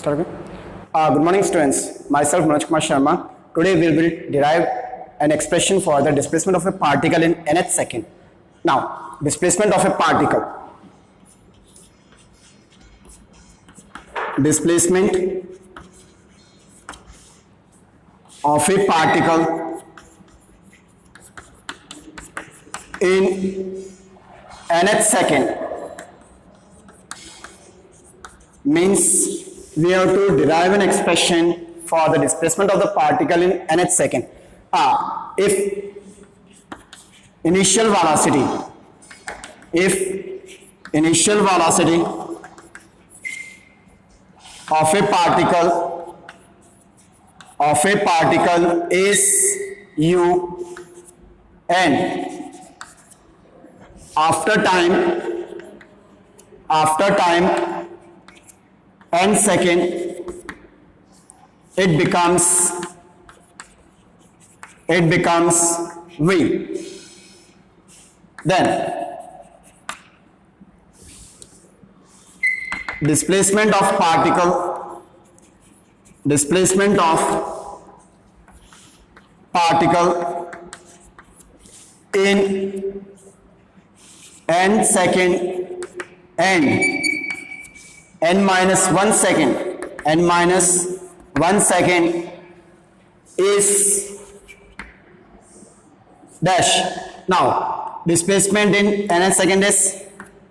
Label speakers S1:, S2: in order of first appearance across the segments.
S1: Start again. Good morning, students. Myself, Manoj Kumar Sharma. Today we will derive an expression for the displacement of a particle in nth second. Now, displacement of a particle. Displacement of a particle in nth second means we have to derive an expression for the displacement of the particle in nth second. If initial velocity of a particle is u and after time n second it becomes v, then displacement of particle in n second and n minus 1 second is dash. Now displacement in nth second is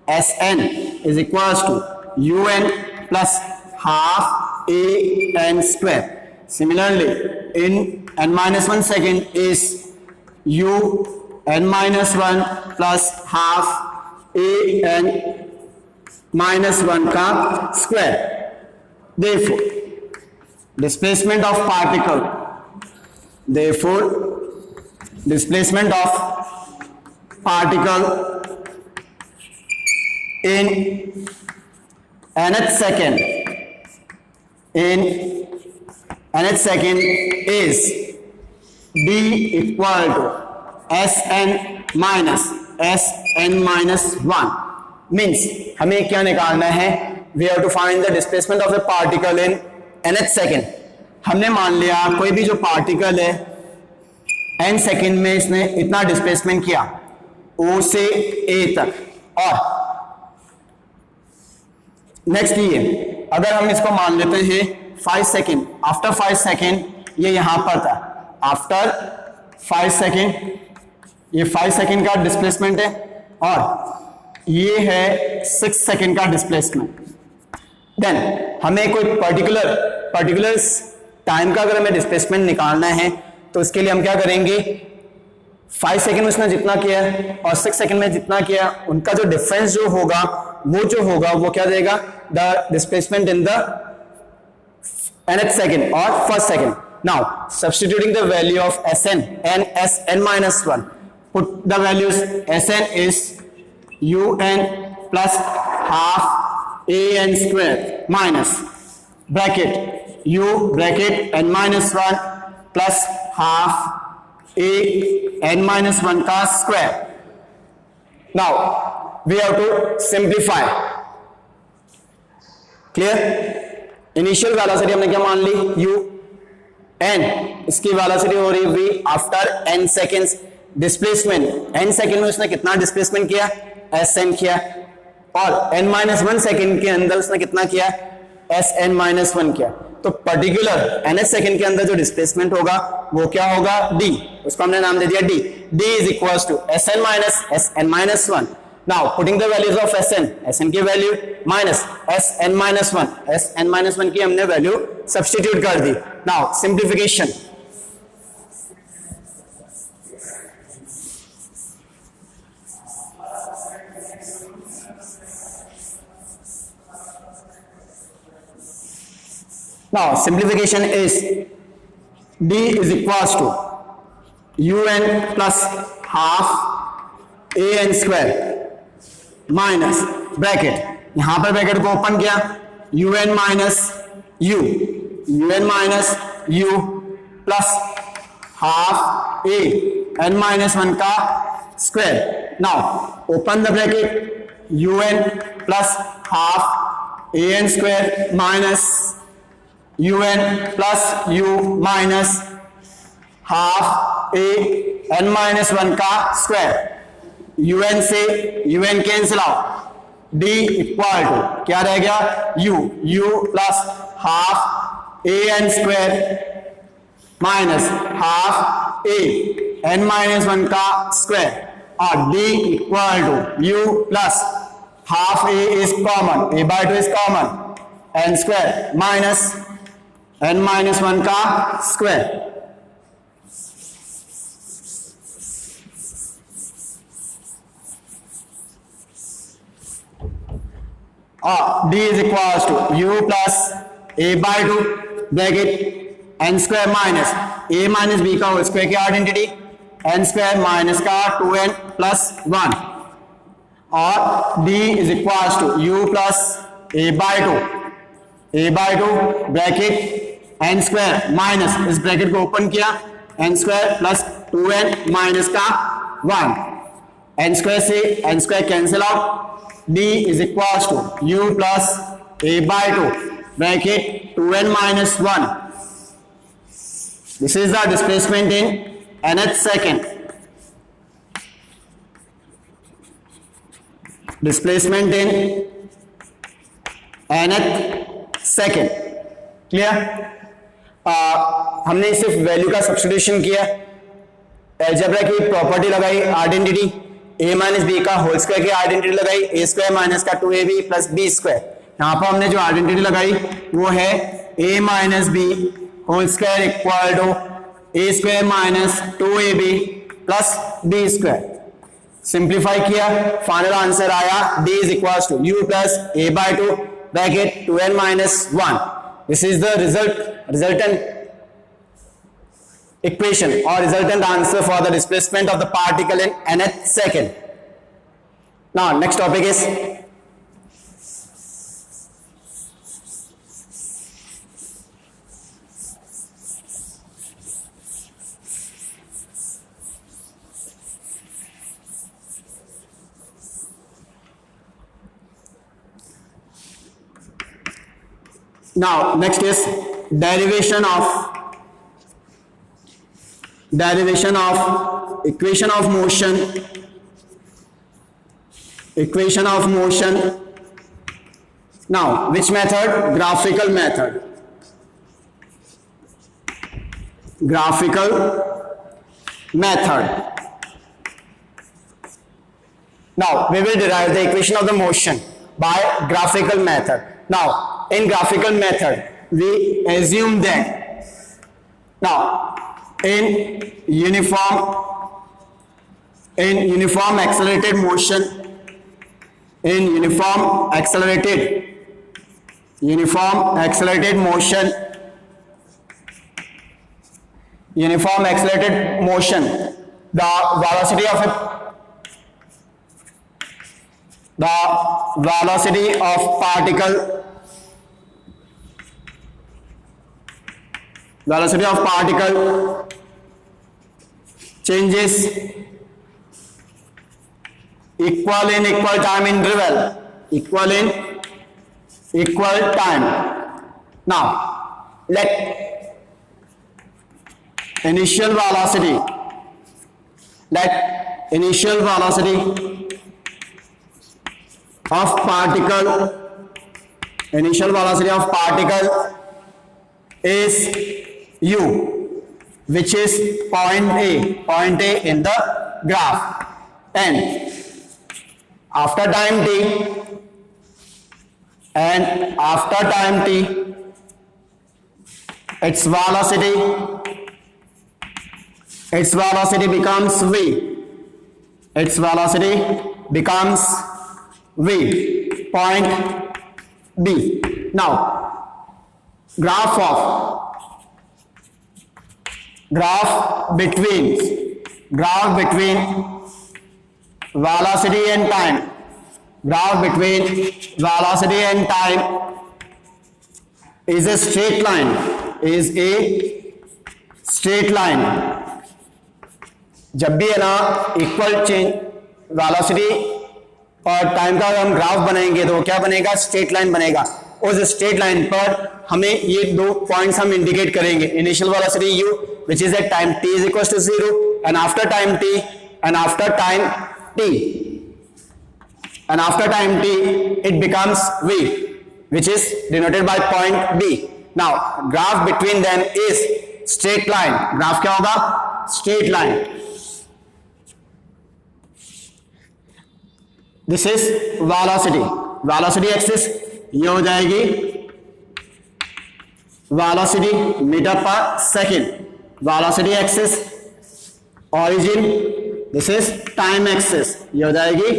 S1: Sn is equals to un plus half a n square. Similarly in n minus 1 second is u n minus 1 plus half a n minus 1 का square. Therefore displacement of particle in nth second is d equal to Sn minus 1. Means हमें क्या निकालना है? We have to find the displacement of a particle in nth second. हमने मान लिया कोई भी जो पार्टिकल है n सेकेंड में इसने इतना डिस्प्लेसमेंट किया O से A तक, और नेक्स्ट ये अगर हम इसको मान लेते हैं 5 सेकेंड, आफ्टर 5 सेकेंड ये यहां पर था, आफ्टर 5 सेकेंड ये 5 सेकेंड का डिस्प्लेसमेंट है और ये है 6 सेकेंड का डिस्प्लेसमेंट. देन हमें कोई पर्टिकुलर टाइम का अगर हमें डिस्प्लेसमेंट निकालना है तो इसके लिए हम क्या करेंगे, 5 सेकेंड में उसने जितना किया और 6 सेकेंड में जितना किया उनका जो डिफरेंस जो होगा वो क्या देगा, the displacement in the nth second और first second. Now substituting the value of Sn and Sn minus 1, put the values. Sn is un plus half an square minus bracket u bracket n minus 1 plus half a n minus 1 का square. Now we have to simplify. Clear? Initial velocity हमने क्या मान ली, u, n, इसकी velocity हो रही v after n seconds. Displacement n second में उसने कितना डिस्प्लेसमेंट किया, Sn किया, और n माइनस 1 सेकेंड के अंदर उसने कितना किया, Sn माइनस 1 किया. तो पर्टिकुलर nth सेकेंड के अंदर जो डिस्प्लेसमेंट होगा वो क्या होगा, d, उसको हमने नाम दे दिया d. d is equals to Sn minus 1. Now putting the values of Sn की वैल्यू माइनस Sn minus 1 की हमने वैल्यू सब्स्टिट्यूट कर दी. Now simplification. Now simplification is d is equals to un plus half an square minus bracket, यहां पर bracket को open किया, un minus u plus half a n minus 1 का square. Now open the bracket, un plus half an square minus un plus u minus half a n minus 1 का square. un से un cancel out, d equal to क्या रह गया u plus half a n square minus half a n minus 1 का square, और d equal to u plus half a is common, a by 2 is common, n square minus n minus 1 का square. d is equals to u plus a by 2 bracket n square minus a minus b का whole square की identity, n square minus का 2n plus 1, और d is equals to u plus a by 2 bracket n square minus, इस bracket को open किया, n square plus 2n minus का 1, n square से n square cancel out, d is equals to u plus a by 2 bracket 2n minus 1। This is the displacement in nth second. Displacement in nth second. Clear? हमने सिर्फ value का substitution किया, algebra की property लगाई, identity a minus B का whole square की identity लगाई, a square minus का 2ab प्लस b स्क्वायर। यहां पर हमने जो आइडेंटिटी लगाई वो है a minus b whole square equal to a square minus 2ab plus b square. Simplify किया, फाइनल आंसर आया d is equal to u plus a by 2 bracket 2n minus 1। This is the resultant equation or resultant answer for the displacement of the particle in nth second. Now next topic is derivation of equation of motion. Now which method? Graphical method. Now we will derive the equation of the motion by graphical method. Now in graphical method we assume that now in uniform accelerated motion, the velocity of particle changes equal in equal time interval, equal time. Now let initial velocity of particle is u, which is point A in the graph, and after time t its velocity becomes v, point B. Now graph between velocity and time, is a straight line, जब भी है ना equal change velocity और time का हम graph बनाएंगे तो क्या बनेगा, स्ट्रेट लाइन बनेगा। उस स्ट्रेट लाइन पर हमें ये दो पॉइंट्स हम इंडिकेट करेंगे, initial velocity u which is at time t is equals to 0 and after time t it becomes v which is denoted by point b. Now graph between them is straight line. Graph क्या होगा? Straight line. This is velocity axis, ये हो जाएगी velocity metre पर second. Velocity axis origin, this is time axis, ये हो जाएगी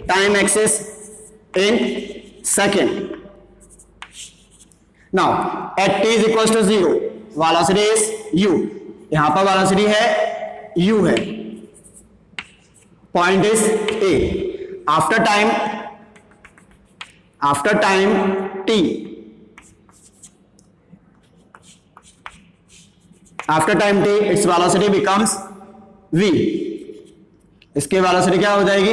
S1: time axis in second. Now at t is equals to 0 velocity is u. यहां पर वेलोसिटी है u है, point is a. After time t, its velocity becomes v. इसकी velocity क्या हो जाएगी?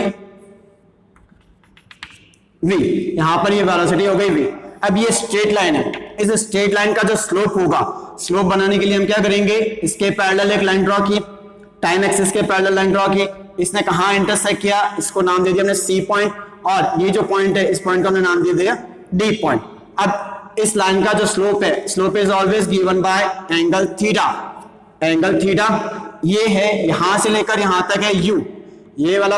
S1: v. यहां पर ये वेलोसिटी हो गई v. अब ये स्ट्रेट लाइन है, इस स्ट्रेट लाइन का जो स्लोप होगा, स्लोप बनाने के लिए हम क्या करेंगे? इसके पैरेलल एक लाइन ड्रॉ की, टाइम एक्सिस के पैरेलल लाइन ड्रॉ की. इसने कहां इंटरसेक्ट किया? इसको नाम दे दिया हमने सी पॉइंट, और ये जो पॉइंट है इस पॉइंट का हमने नाम दे दिया डी पॉइंट. अब इस लाइन का जो स्लोप है, slope is always given by angle theta. Angle theta ये है, यहां से लेकर यहां तक है u, ये वाला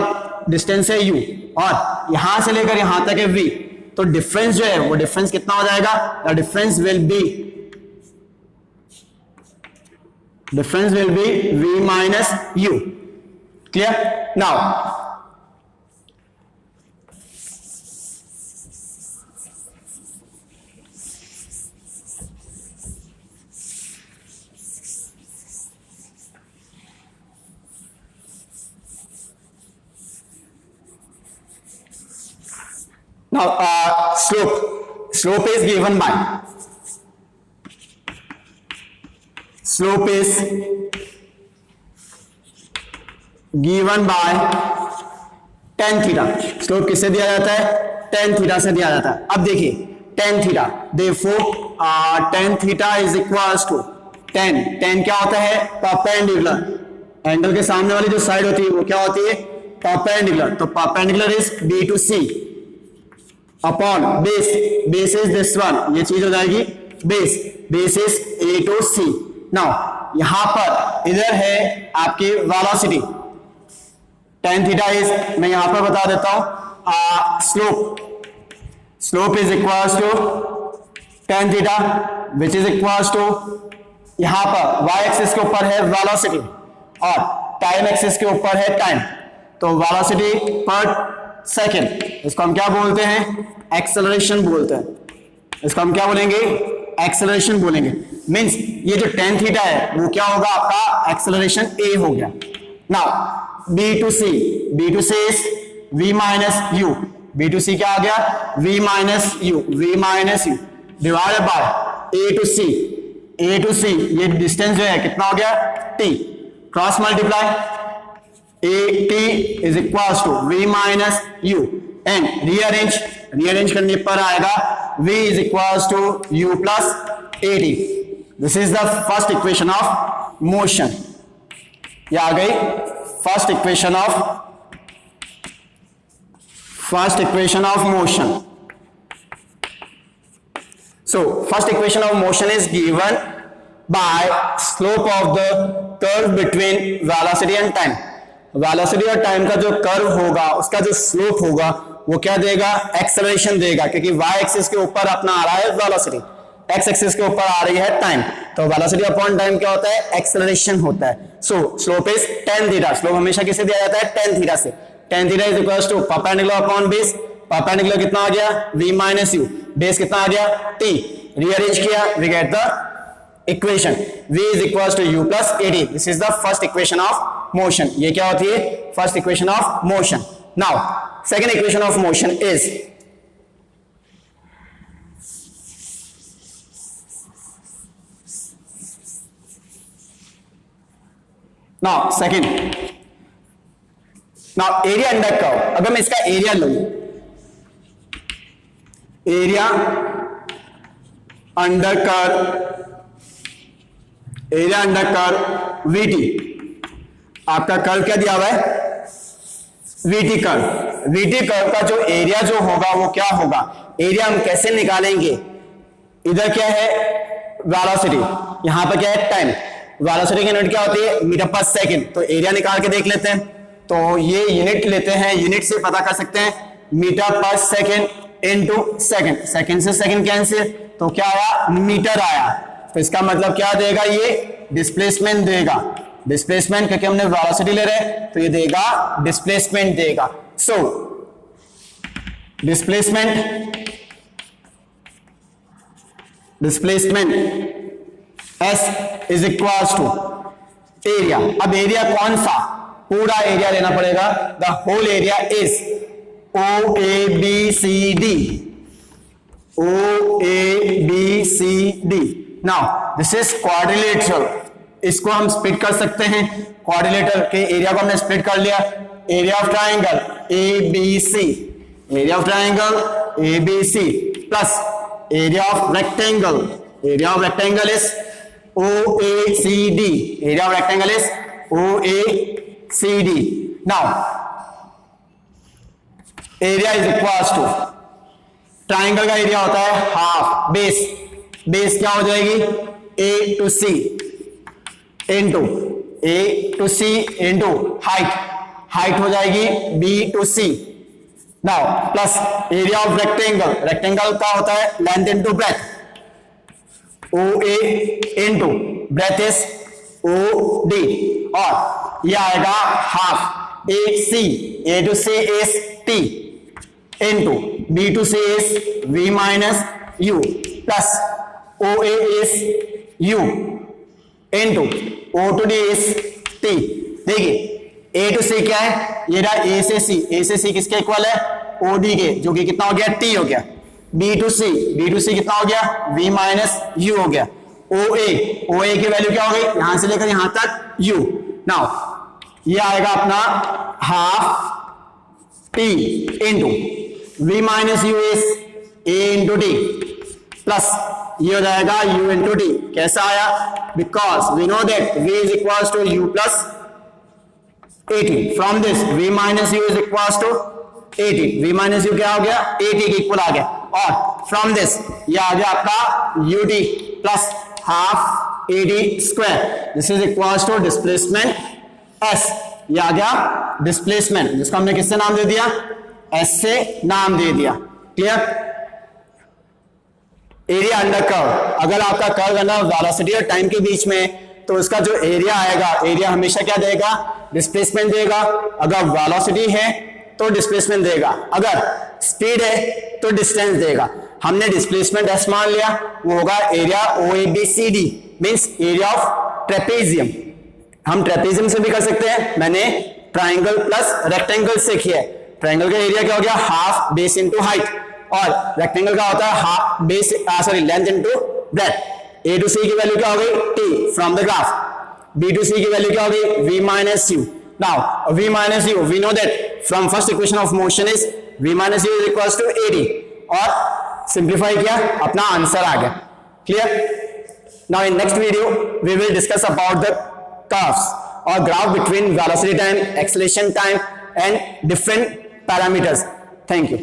S1: डिस्टेंस है u, और यहां से लेकर यहां तक है v. तो डिफरेंस जो है वो डिफरेंस कितना हो जाएगा? The difference will be v minus u. Clear? Now slope is given by tan theta. Slope किससे दिया जाता है? tan थीटा से दिया जाता है. अब देखिए tan theta, therefore tan theta is equals to tan क्या होता है? परपेंडिकुलर. एंगल के सामने वाली जो साइड होती है वो क्या होती है? परपेंडिकुलर. तो perpendicular is b to c upon base is this one, ये चीज हो जाएगी base is a to c. Now यहां पर इधर है आपकी वेलोसिटी, tan थीटा इज, मैं यहां पर बता देता हूं, slope is equals to tan theta which is equals to, यहां पर y एक्सिस के ऊपर है वेलोसिटी और टाइम एक्सिस के ऊपर है टाइम. तो वेलोसिटी पर सेकेंड, इसको हम क्या बोलते हैं? एक्सेलरेशन बोलते हैं. इसको हम क्या बोलेंगे? एक्सेलरेशन बोलेंगे. मींस ये जो tan थीटा है वो क्या होगा? आपका एक्सेलरेशन a हो गया. Now b to c is v minus u. b to c क्या आ गया? v minus u divided by a to c. ये डिस्टेंस जो है कितना हो गया? t. Cross multiply, at is equals to v minus u and rearrange करने पर आएगा v is equals to u plus at. This is the first equation of motion. ये आ गई first equation of motion. So first equation of motion is given by slope of the curve between velocity and time. Velocity और time का जो curve होगा उसका जो slope होगा वो क्या देगा? एक्सेलरेशन देगा, क्योंकि y एक्सिस के ऊपर अपना आ रहा है वेलोसिटी, x एक्सिस के ऊपर आ रही है टाइम. तो वेलोसिटी अपॉन टाइम क्या होता है? एक्सेलरेशन होता है. So slope is tan theta. Slope हमेशा किससे दिया जाता है? tan थीटा से. tan theta is equals to perpendicular upon base. Perpendicular कितना आ गया? v minus u. बेस कितना आ गया? t. रीअरेंज किया, we get the equation v is equals to u plus at. This is the first equation of motion. ये क्या होती है? First equation of motion. Now second equation of motion is now area under curve. अगर मैं इसका area लूं, area under curve, area under curve v t. आपका curve क्या दिया हुआ है, वीटी कर्व। वीटी कर्व का जो एरिया जो होगा वो क्या होगा, एरिया हम कैसे निकालेंगे, इधर क्या है वेलोसिटी, यहां पर क्या है टाइम। वेलोसिटी की यूनिट क्या होती है, मीटर पर सेकंड। तो एरिया निकाल के देख लेते हैं। तो ये यूनिट लेते हैं, यूनिट से पता कर सकते हैं मीटर पर सेकंड इनटू सेकंड, सेकंड से सेकंड कैंसिल, तो क्या आया मीटर आया। तो इसका मतलब क्या देगा, ये डिस्प्लेसमेंट देगा। डिस्प्लेसमेंट क्योंकि हमने वेलोसिटी ले रहे हैं तो ये देगा डिस्प्लेसमेंट देगा। So displacement S is equal to area. अब एरिया कौन सा, पूरा एरिया लेना पड़ेगा। The whole area is OABCD, OABCD। Now this is quadrilateral, इसको हम स्प्लिट कर सकते हैं। क्वाड्रिलेटरल के एरिया को हमने स्प्लिट कर लिया। Area of triangle ABC, area of triangle ABC plus area of rectangle, area of rectangle is OACD, area of rectangle is OACD। Now area is equal to, triangle का area होता है half base, base क्या हो जाएगी A to C into height, height हो जाएगी B to C। Now plus area of rectangle, rectangle का होता है length into breadth, OA into breadth is OD, और ये आएगा half AC, A to C is T into B to C is V minus U plus OA is U into O to D is T। देखिए A to C क्या है, ये रहा A से C, A से C किसके equal है, OD के, जो कि कितना हो गया T हो गया। B to C कितना हो गया V minus U हो गया। OA की वैल्यू क्या हो गई, यहां से लेकर यहां तक U। नाउ ये आएगा अपना half T into V minus U is A into T plus ये हो जाएगा U into T। कैसा आया, because we know that V is equals to U plus 80। From this V minus U is equals to 80, V minus U क्या हो गया 80 के equal आ गया। और फ्रॉम दिस ये आ गया आपका UD प्लस half AD square, this is equals to displacement S। ये आ गया डिस्प्लेसमेंट, जिसको हमने किससे नाम दे दिया, S से नाम दे दिया। क्लियर। एरिया अंडर कर्व, अगर आपका कर्व है ना वेलोसिटी और टाइम के बीच में, तो उसका जो एरिया आएगा, एरिया हमेशा क्या देगा, डिस्प्लेसमेंट देगा। अगर वेलोसिटी है तो डिस्प्लेसमेंट देगा, अगर स्पीड है तो डिस्टेंस देगा। हमने डिस्प्लेसमेंट S मान लिया, वो होगा area OABCD, means area of trapezium. हम ट्रेपेजियम से भी कर सकते हैं, मैंने ट्राइंगल प्लस रेक्टेंगल से किया है। ट्राइंगल का एरिया क्या हो गया, हाफ बेस इंटू हाइट, और रेक्टेंगल का होता है half base length into breadth. A to C की वैल्यू क्या हो गई T from the graph, B to C की वैल्यू क्या हो गई V minus U। Now V minus U, we know that from first equation of motion is V minus U is equals to 80, और simplify किया, अपना answer आ गया। Clear. Now in next video we will discuss about the curves और graph between velocity time, acceleration time and different parameters. Thank you.